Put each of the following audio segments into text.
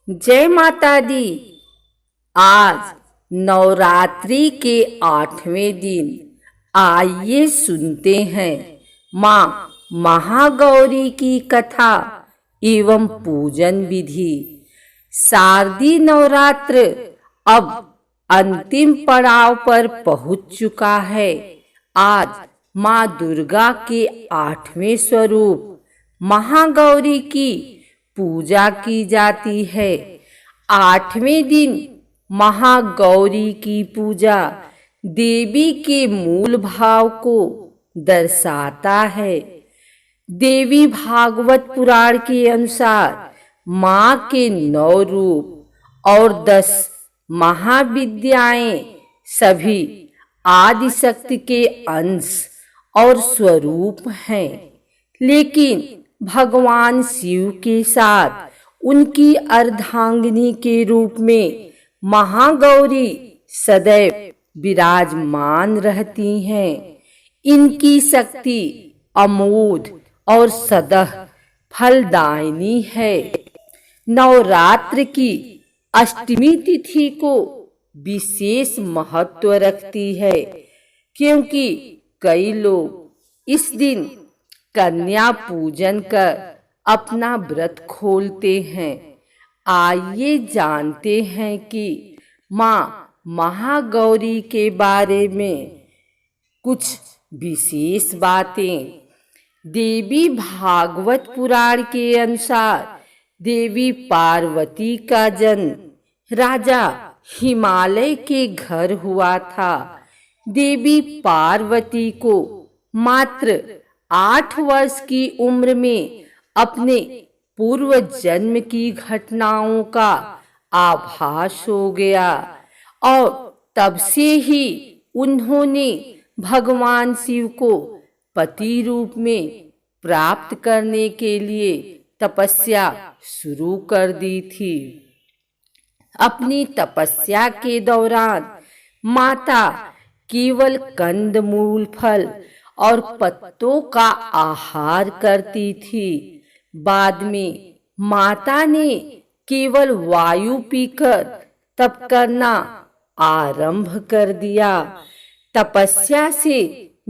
जय माता दी। आज नवरात्रि के 8वें दिन आइए सुनते हैं माँ महागौरी की कथा एवं पूजन विधि। शारदीय नवरात्र अब अंतिम पड़ाव पर पहुंच चुका है। आज माँ दुर्गा के 8वें स्वरूप महागौरी की पूजा की जाती है। 8वें दिन महागौरी की पूजा देवी के मूल भाव को दर्शाता है। देवी भागवत पुराण के अनुसार माँ के 9 रूप और 10 महाविद्याएं सभी आदिशक्ति के अंश और स्वरूप हैं, लेकिन भगवान शिव के साथ उनकी अर्धांगिनी के रूप में महागौरी सदैव विराजमान रहती हैं। इनकी शक्ति अमोघ और सदा फलदायिनी है। नवरात्र की अष्टमी तिथि को विशेष महत्व रखती है, क्योंकि कई लोग इस दिन कन्या पूजन कर अपना व्रत खोलते हैं। आइए जानते हैं कि माँ महागौरी के बारे में कुछ विशेष बातें। देवी भागवत पुराण के अनुसार देवी पार्वती का जन्म राजा हिमालय के घर हुआ था। देवी पार्वती को मात्र 8 वर्ष की उम्र में अपने पूर्व जन्म की घटनाओं का आभास हो गया और तब से ही उन्होंने भगवान शिव को पति रूप में प्राप्त करने के लिए तपस्या शुरू कर दी थी। अपनी तपस्या के दौरान माता केवल कंदमूल फल और पत्तों का आहार करती थी। बाद में माता ने केवल वायु पीकर तप करना आरंभ कर दिया। तपस्या से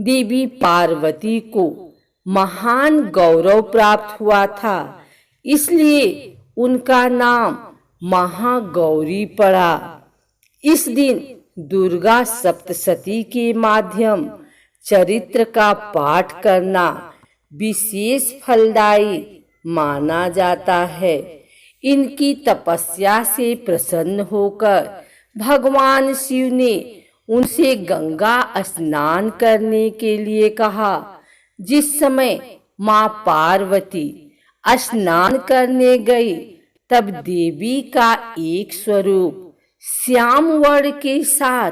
देवी पार्वती को महान गौरव प्राप्त हुआ था, इसलिए उनका नाम महागौरी पड़ा। इस दिन दुर्गा सप्तशती के माध्यम चरित्र का पाठ करना विशेष फलदायी माना जाता है। इनकी तपस्या से प्रसन्न होकर भगवान शिव ने उनसे गंगा स्नान करने के लिए कहा। जिस समय माँ पार्वती स्नान करने गई, तब देवी का एक स्वरूप श्याम वर्ण के साथ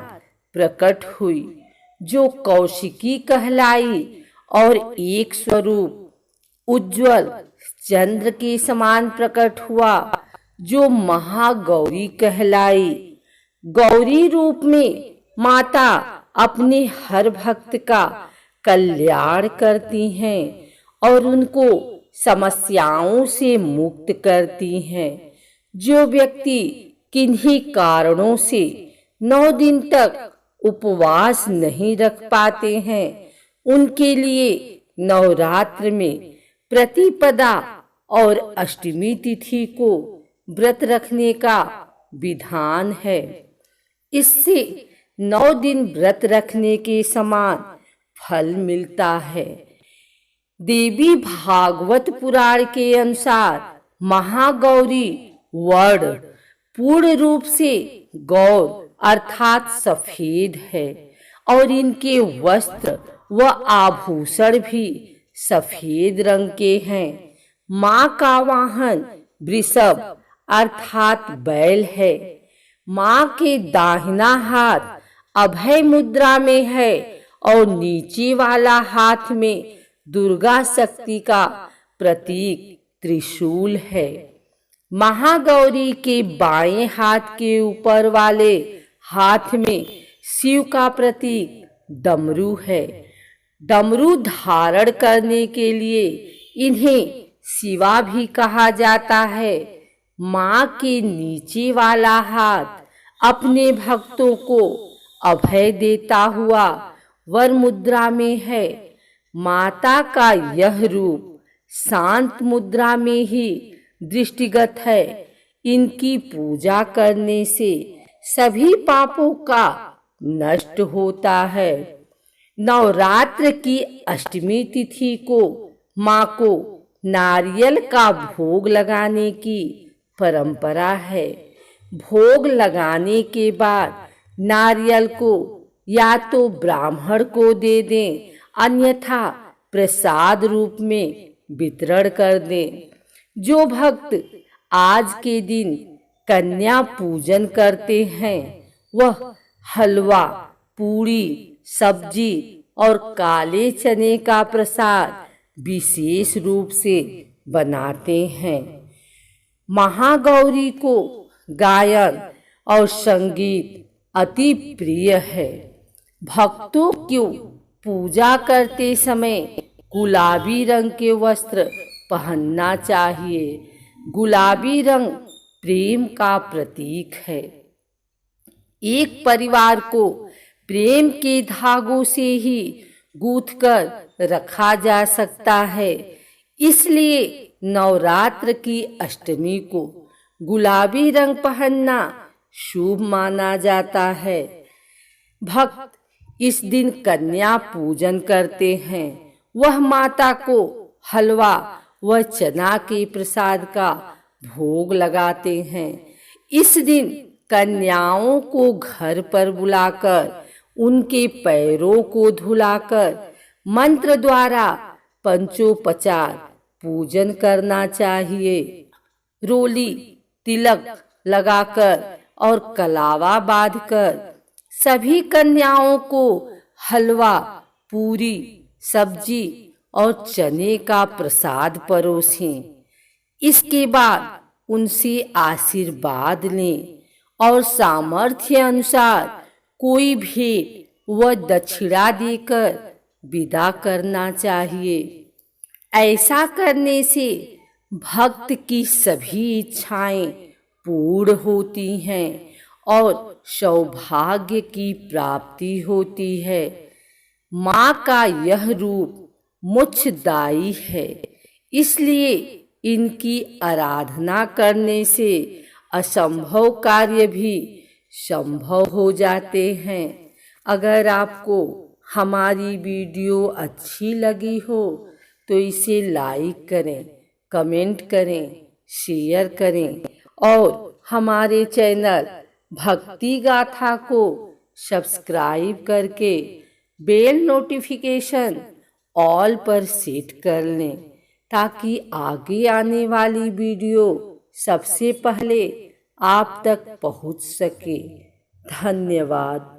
प्रकट हुई, जो कौशिकी कहलाई, और एक स्वरूप उज्ज्वल चंद्र के समान प्रकट हुआ, जो महागौरी कहलाई। गौरी रूप में माता अपने हर भक्त का कल्याण करती हैं और उनको समस्याओं से मुक्त करती हैं। जो व्यक्ति किन्हीं कारणों से 9 दिन तक उपवास नहीं रख पाते हैं, उनके लिए नवरात्र में प्रतिपदा और अष्टमी तिथि को व्रत रखने का विधान है। इससे 9 दिन व्रत रखने के समान फल मिलता है। देवी भागवत पुराण के अनुसार महागौरी वर्ण पूर्ण रूप से गौर अर्थात सफेद है और इनके वस्त्र व आभूषण भी सफेद रंग के हैं। माँ का वाहन वृषभ अर्थात बैल है। माँ के दाहिना हाथ अभय मुद्रा में है और नीचे वाला हाथ में दुर्गा शक्ति का प्रतीक त्रिशूल है। महागौरी के बाएं हाथ के ऊपर वाले हाथ में शिव का प्रतीक डमरू है। डमरू धारण करने के लिए इन्हें शिवा भी कहा जाता है। माँ के नीचे वाला हाथ अपने भक्तों को अभय देता हुआ वर मुद्रा में है। माता का यह रूप शांत मुद्रा में ही दृष्टिगत है। इनकी पूजा करने से सभी पापों का नष्ट होता है। नवरात्र की अष्टमी तिथि को माँ को नारियल का भोग लगाने की परंपरा है। भोग लगाने के बाद नारियल को या तो ब्राह्मण को दे दें, अन्यथा प्रसाद रूप में वितरण कर दें। जो भक्त आज के दिन कन्या पूजन करते हैं वह हलवा, पूड़ी, सब्जी और काले चने का प्रसाद विशेष रूप से बनाते हैं। महागौरी को गायन और संगीत अति प्रिय है। भक्तों को पूजा करते समय गुलाबी रंग के वस्त्र पहनना चाहिए। गुलाबी रंग प्रेम का प्रतीक है। एक परिवार को प्रेम के धागों से ही गूंथकर रखा जा सकता है। इसलिए नवरात्र की अष्टमी को गुलाबी रंग पहनना शुभ माना जाता है। भक्त इस दिन कन्या पूजन करते हैं। वह माता को हलवा व चना के प्रसाद का भोग लगाते हैं। इस दिन कन्याओं को घर पर बुलाकर उनके पैरों को धुलाकर मंत्र द्वारा पंचोपचार पूजन करना चाहिए। रोली, तिलक लगाकर और कलावा बांधकर सभी कन्याओं को हलवा, पूरी, सब्जी और चने का प्रसाद परोसें। इसके बाद उनसे आशीर्वाद लें और सामर्थ्य अनुसार कोई भेंट व दक्षिणा देकर विदा करना चाहिए। ऐसा करने से भक्त की सभी इच्छाएं पूर्ण होती हैं और सौभाग्य की प्राप्ति होती है। माँ का यह रूप मोक्षदायी है, इसलिए इनकी आराधना करने से असंभव कार्य भी संभव हो जाते हैं। अगर आपको हमारी वीडियो अच्छी लगी हो तो इसे लाइक करें, कमेंट करें, शेयर करें और हमारे चैनल भक्ति गाथा को सब्सक्राइब करके बेल नोटिफिकेशन ऑल पर सेट कर लें ताकि आगे आने वाली वीडियो सबसे पहले आप तक पहुंच सके। धन्यवाद।